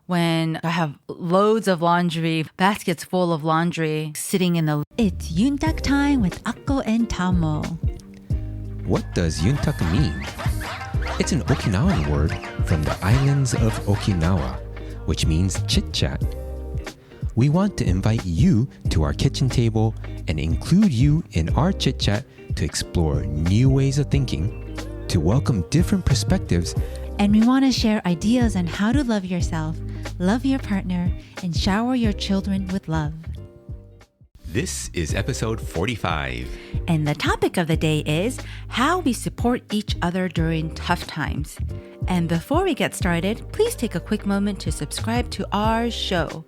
when I have loads of laundry, baskets full of laundry sitting in the... It's Yuntaku time with Akko and Tamo. What does Yuntaku mean? It's an Okinawan word from the islands of Okinawa, which means chit-chat. We want to invite you to our kitchen table and include you in our chit-chat to explore new ways of thinking, to welcome different perspectives, and we want to share ideas on how to love yourself, love your partner, and shower your children with love. This is episode 45. And the topic of the day is how we support each other during tough times. And before we get started, please take a quick moment to subscribe to our show.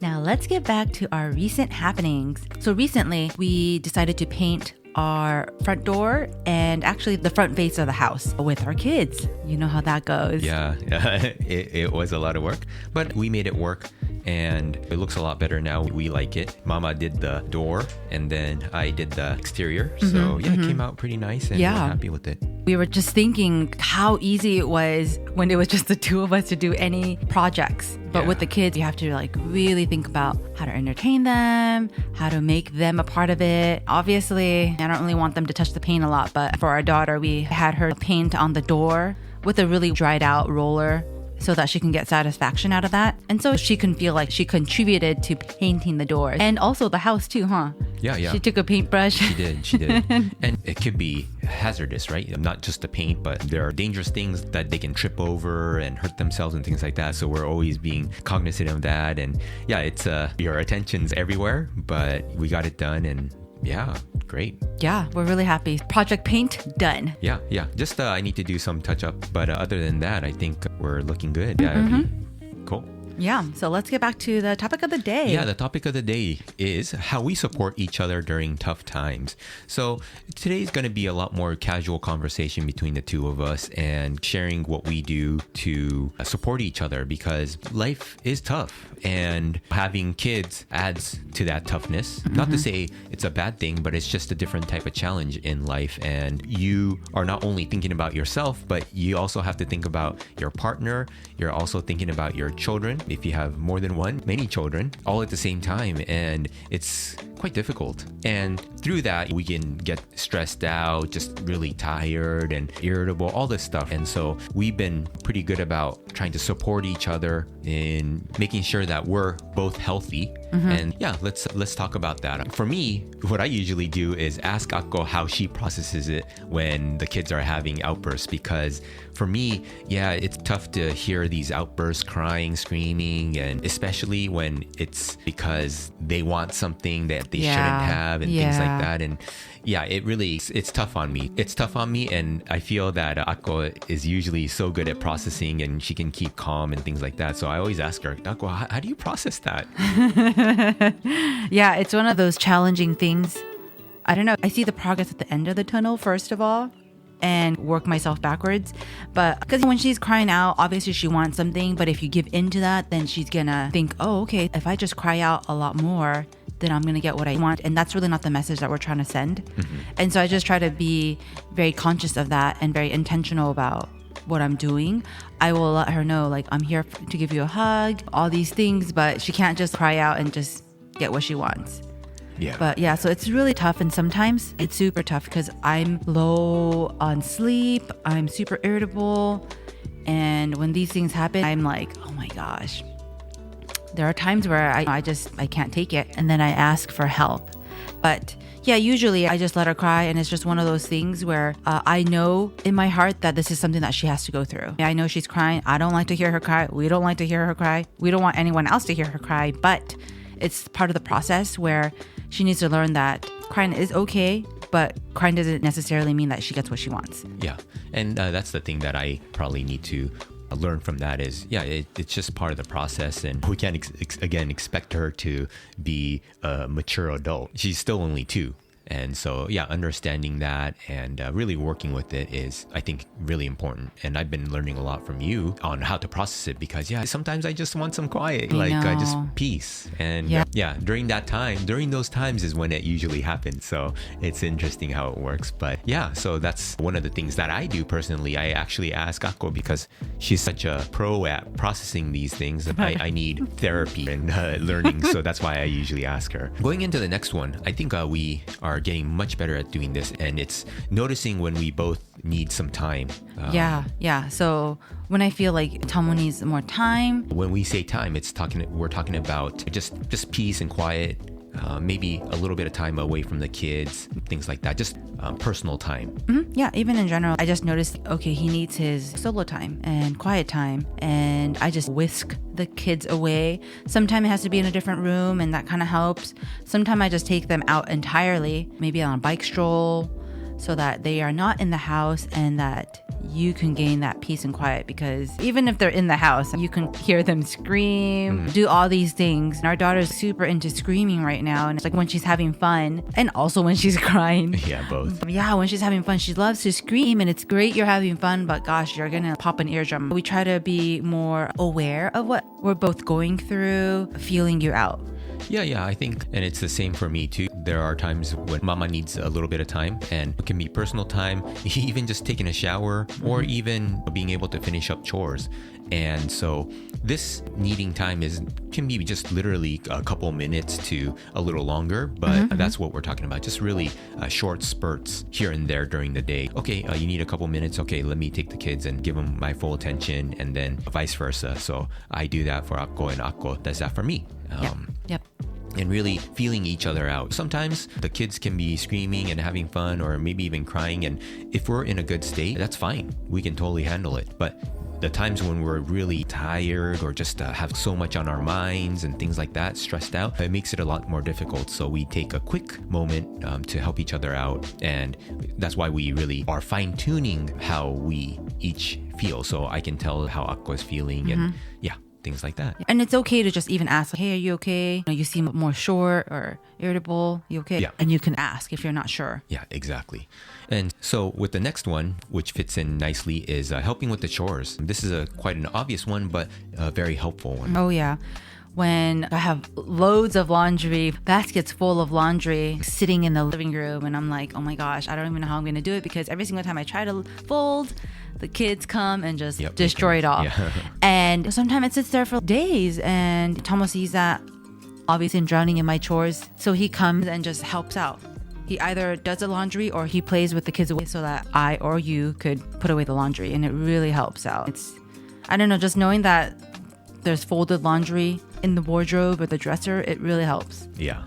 Now let's get back to our recent happenings. So recently, we decided to paint our front door and actually the front face of the house with our kids. You know how that goes. Yeah, it was a lot of work, but we made it work and it looks a lot better now. We like it. Mama did the door and then I did the exterior. So it came out pretty nice and we're happy with it. We were just thinking how easy it was when it was just the two of us to do any projects. But with the kids, you have to really think about how to entertain them, how to make them a part of it. Obviously, I don't really want them to touch the paint a lot, but for our daughter, we had her paint on the door with a really dried out roller so that she can get satisfaction out of that. And so she can feel like she contributed to painting the door. And also the house too, huh? Yeah. She took a paintbrush. She did. And it could be hazardous, right? Not just the paint, but there are dangerous things that they can trip over and hurt themselves and things like that. So we're always being cognizant of that. And it's your attention's everywhere, but we got it done and great. Yeah, we're really happy. Project paint done. Yeah. Just I need to do some touch up, but other than that, I think we're looking good. Cool. Yeah, so let's get back to the topic of the day. Yeah, the topic of the day is how we support each other during tough times. So today's going to be a lot more casual conversation between the two of us and sharing what we do to support each other because life is tough and having kids adds to that toughness. Not to say it's a bad thing, but it's just a different type of challenge in life. And you are not only thinking about yourself, but you also have to think about your partner. You're also thinking about your children. If you have more than many children, all at the same time. And it's quite difficult. And through that, we can get stressed out, just really tired and irritable, all this stuff. And so we've been pretty good about trying to support each other in making sure that we're both healthy. And let's talk about that. For me, what I usually do is ask Akko how she processes it when the kids are having outbursts, because for me, it's tough to hear these outbursts, crying, screaming, and especially when it's because they want something that they shouldn't have and things like that. And it's tough on me. It's tough on me, and I feel that Akko is usually so good at processing and she can keep calm and things like that. So I always ask her, Akko, how do you process that? Yeah, it's one of those challenging things. I don't know. I see the progress at the end of the tunnel, first of all, and work myself backwards. But because when she's crying out, obviously she wants something. But if you give into that, then she's going to think, oh, okay, if I just cry out a lot more, then I'm going to get what I want. And that's really not the message that we're trying to send. And so I just try to be very conscious of that and very intentional about what I'm doing. I will let her know, I'm here to give you a hug, all these things, but she can't just cry out and just get what she wants. Yeah. But so it's really tough. And sometimes it's super tough because I'm low on sleep. I'm super irritable. And when these things happen, I'm like, oh my gosh. There are times where I can't take it. And then I ask for help. But usually I just let her cry. And it's just one of those things where I know in my heart that this is something that she has to go through. I know she's crying. I don't like to hear her cry. We don't like to hear her cry. We don't want anyone else to hear her cry. But it's part of the process where she needs to learn that crying is okay, but crying doesn't necessarily mean that she gets what she wants. Yeah. And that's the thing that I probably need to learn from that is, it's just part of the process. And we can't, again, expect her to be a mature adult. She's still only 2. And so, yeah, understanding that and really working with it is, I think, really important. And I've been learning a lot from you on how to process it because, yeah, sometimes I just want some quiet, just peace. And during those times is when it usually happens. So it's interesting how it works. But yeah, so that's one of the things that I do personally. I actually ask Akko because she's such a pro at processing these things. I need therapy and learning. So that's why I usually ask her. Going into the next one, I think we are getting much better at doing this. And it's noticing when we both need some time. So when I feel like Tomo needs more time. When we say time, we're talking about just peace and quiet. Maybe a little bit of time away from the kids, things like that, just personal time. Yeah, even in general, I just noticed, okay, he needs his solo time and quiet time, and I just whisk the kids away. Sometimes it has to be in a different room, and that kind of helps. Sometimes I just take them out entirely, maybe on a bike stroll, so that they are not in the house and that you can gain that peace and quiet, because even if they're in the house, you can hear them scream, do all these things. And our daughter's super into screaming right now. And it's like when she's having fun and also when she's crying. Yeah, both. Yeah, when she's having fun, she loves to scream, and it's great you're having fun, but gosh, you're gonna pop an eardrum. We try to be more aware of what we're both going through, feeling you out. Yeah, I think, and it's the same for me too. There are times when mama needs a little bit of time, and it can be personal time, even just taking a shower or even being able to finish up chores. And so this needing time can be just literally a couple minutes to a little longer, but that's what we're talking about. Just really short spurts here and there during the day. Okay, you need a couple minutes. Okay, let me take the kids and give them my full attention, and then vice versa. So I do that for Akko, and Akko does that for me. Yep. And really feeling each other out. Sometimes the kids can be screaming and having fun, or maybe even crying. And if we're in a good state, that's fine. We can totally handle it. But the times when we're really tired or just have so much on our minds and things like that, stressed out, it makes it a lot more difficult. So we take a quick moment to help each other out. And that's why we really are fine-tuning how we each feel. So I can tell how Akko is feeling and things like that. And it's okay to just even ask, like, hey, are you okay? You seem more short or irritable. You okay? Yeah. And you can ask if you're not sure. Yeah, exactly. And so with the next one, which fits in nicely, is helping with the chores. This is quite an obvious one, but a very helpful one. Oh, yeah. When I have loads of laundry, baskets full of laundry sitting in the living room, and I'm like, oh my gosh, I don't even know how I'm going to do it, because every single time I try to fold, the kids come and just destroy it all. Yeah. And sometimes it sits there for days, and Tomo sees that obviously I'm drowning in my chores, so he comes and just helps out. He either does the laundry or he plays with the kids away so that I or you could put away the laundry, and it really helps out. I don't know, just knowing that there's folded laundry in the wardrobe or the dresser, it really helps. Yeah.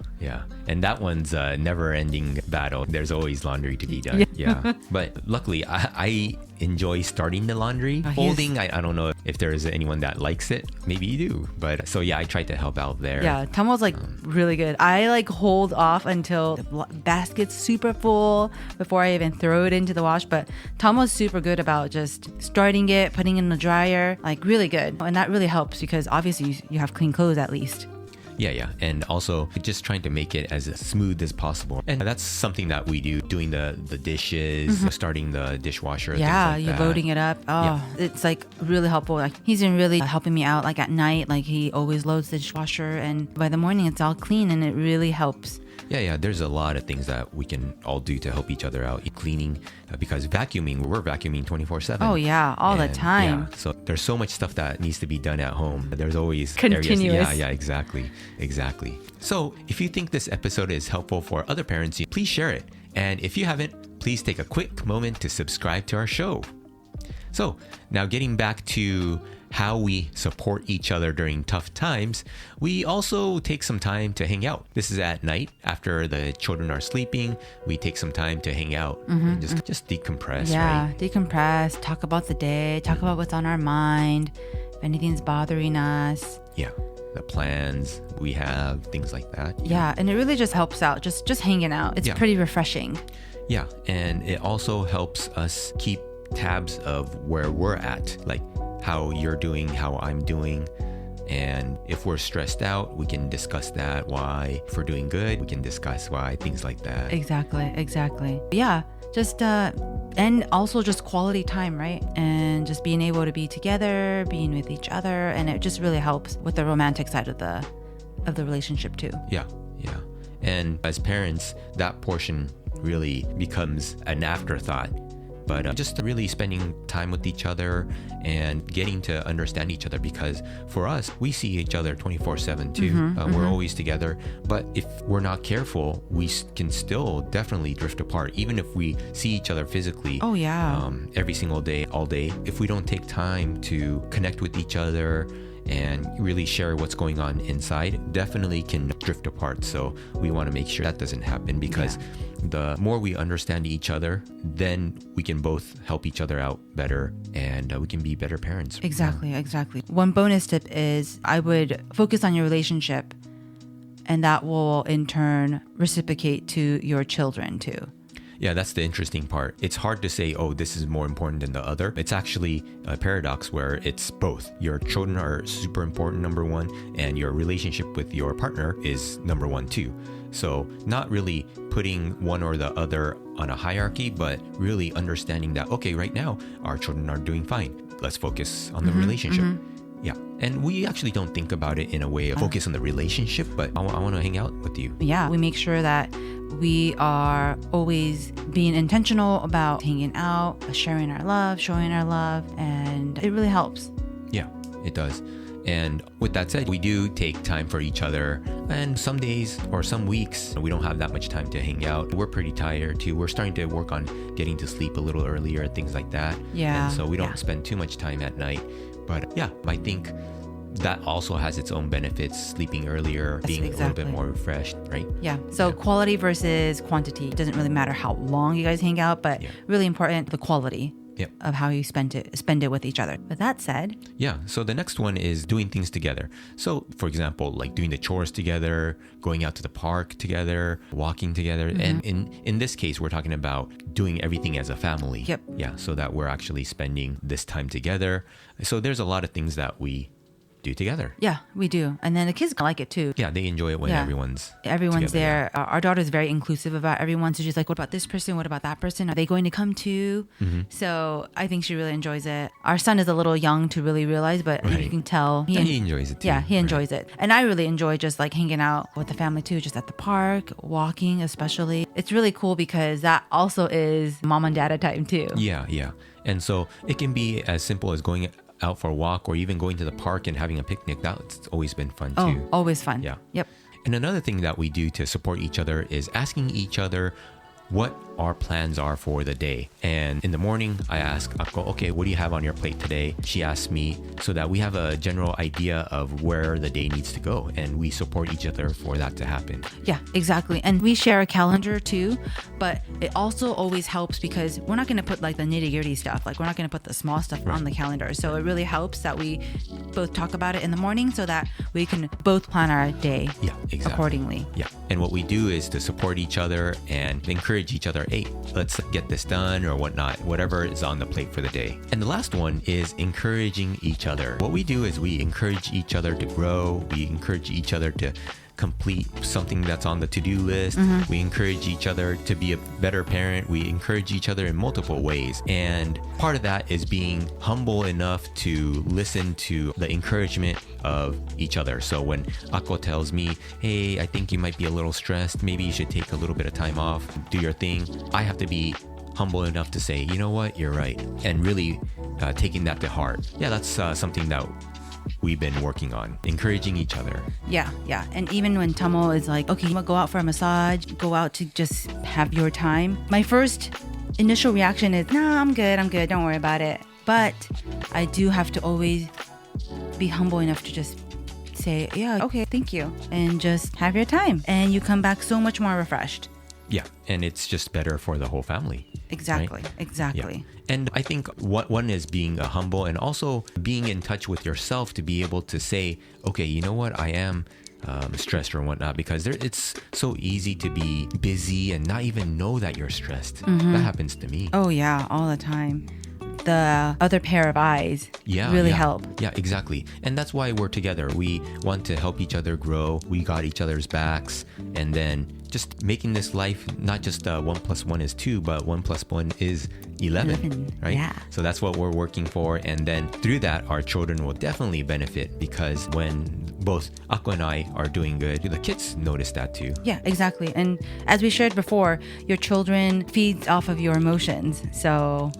And that one's a never-ending battle. There's always laundry to be done. Yeah. But luckily, I enjoy starting the laundry. Folding, I don't know if there is anyone that likes it. Maybe you do. But so yeah, I try to help out there. Yeah, Tomo's really good. I hold off until the basket's super full before I even throw it into the wash. But Tomo's super good about just starting it, putting it in the dryer, really good. And that really helps, because obviously you have clean clothes at least. Yeah. And also just trying to make it as smooth as possible. And that's something that we do, doing the dishes, starting the dishwasher. Yeah, things like you're that. loading it up. Oh, yeah. It's really helpful. He's been really helping me out at night. He always loads the dishwasher, and by the morning it's all clean, and it really helps. Yeah, there's a lot of things that we can all do to help each other out. Cleaning, because we're vacuuming 24/7. Oh yeah, all the time. Yeah, so there's so much stuff that needs to be done at home. There's always continuous. Areas. Yeah, exactly. So if you think this episode is helpful for other parents, please share it. And if you haven't, please take a quick moment to subscribe to our show. So now getting back to how we support each other during tough times, we also take some time to hang out. This is at night after the children are sleeping. We take some time to hang out and just decompress. Yeah, right? Decompress, talk about the day, talk about what's on our mind, if anything's bothering us. Yeah, the plans we have, things like that. Yeah, and it really just helps out, just hanging out. It's pretty refreshing. Yeah, and it also helps us keep tabs of where we're at, like how you're doing, how I'm doing. And if we're stressed out, we can discuss that. Why? If we're doing good, we can discuss why, things like that. Exactly. Yeah. Just, and also just quality time, right? And just being able to be together, being with each other. And it just really helps with the romantic side of the relationship too. Yeah. And as parents, that portion really becomes an afterthought. But just really spending time with each other and getting to understand each other, because for us, we see each other 24/7 too. We're always together. But if we're not careful, we can still definitely drift apart, even if we see each other physically. Oh, yeah. Every single day, all day. If we don't take time to connect with each other and really share what's going on inside, definitely can drift apart. So we want to make sure that doesn't happen, because the more we understand each other, then we can both help each other out better, and we can be better parents. Exactly. One bonus tip is I would focus on your relationship, and that will in turn reciprocate to your children too. Yeah, that's the interesting part. It's hard to say, oh, this is more important than the other. It's actually a paradox where it's both. Your children are super important, number one, and your relationship with your partner is number one too. So not really putting one or the other on a hierarchy, but really understanding that, okay, right now our children are doing fine. Let's focus on the relationship. Yeah. And we actually don't think about it in a way of focus on the relationship, but I want to hang out with you. Yeah. We make sure that we are always being intentional about hanging out, sharing our love, showing our love, and it really helps. Yeah, it does. And with that said, we do take time for each other, and some days or some weeks we don't have that much time to hang out. We're pretty tired too. We're starting to work on getting to sleep a little earlier and things like that. Yeah. And so we don't spend too much time at night. But yeah, I think that also has its own benefits, sleeping earlier, being a little bit more refreshed, right? Yeah. So quality versus quantity. It doesn't really matter how long you guys hang out, but really important, the quality. Of how you spend it with each other. With that said, so the next one is doing things together. So for example, like doing the chores together, going out to the park together, walking together. And in this case, we're talking about doing everything as a family. So that we're actually spending this time together. So there's a lot of things that we do together. Yeah, we do. And then the kids like it too. Yeah, they enjoy it when everyone's together, there. Our daughter is very inclusive about everyone. So she's like, what about this person? What about that person? Are they going to come too? So I think she really enjoys it. Our son is a little young to really realize, but you can tell he enjoys it too. Yeah, he enjoys it. And I really enjoy just like hanging out with the family too, just at the park, walking especially. It's really cool because that also is mom and dad time too. Yeah. And so it can be as simple as going out for a walk or even going to the park and having a picnic. That's always been fun too. Oh, always fun. Yeah. Yep. And another thing that we do to support each other is asking each other what our plans are for the day. And in the morning, I ask Akko, okay, what do you have on your plate today? She asks me, so that we have a general idea of where the day needs to go, and we support each other for that to happen. Yeah, exactly. And we share a calendar too, but it also always helps because we're not going to put like the nitty-gritty stuff. Like we're not going to put the small stuff on the calendar. So it really helps that we both talk about it in the morning so that we can both plan our day accordingly. Yeah. And what we do is to support each other and encourage each other, hey, let's get this done or whatnot, whatever is on the plate for the day. And the last one is encouraging each other. What we do is we encourage each other to grow. We encourage each other to complete something that's on the to-do list. We encourage each other to be a better parent. We encourage each other in multiple ways. And part of that is being humble enough to listen to the encouragement of each other. So when Akko tells me, hey, I think you might be a little stressed, maybe you should take a little bit of time off, do your thing, I have to be humble enough to say, you know what, you're right. And really taking that to heart. Yeah, that's something that we've been working on, encouraging each other. Yeah. And even when Tomo is like, okay, you want to go out for a massage, go out to just have your time. My first initial reaction is, no, I'm good. Don't worry about it. But I do have to always be humble enough to just say, yeah, okay, thank you. And just have your time. And you come back so much more refreshed. Yeah, and it's just better for the whole family. Exactly. Yeah. And I think one is being humble and also being in touch with yourself to be able to say, okay, you know what, I am stressed or whatnot, because it's so easy to be busy and not even know that you're stressed. That happens to me. Oh yeah, all the time. the other pair of eyes really help. Yeah, exactly. And that's why we're together. We want to help each other grow. We got each other's backs. And then just making this life not just 1 + 1 is 2, but 1 + 1 is 11, right? Yeah. So that's what we're working for. And then through that, our children will definitely benefit because when both Akko and I are doing good, the kids notice that too. Yeah, exactly. And as we shared before, your children feeds off of your emotions. So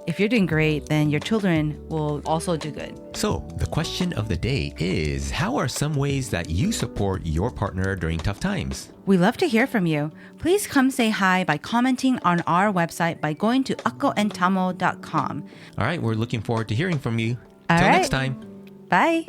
if you're doing great, then your children will also do good. So the question of the day is, how are some ways that you support your partner during tough times? We love to hear from you. Please come say hi by commenting on our website by going to akkoandtamo.com. All right, we're looking forward to hearing from you. All Till right. next time. Bye.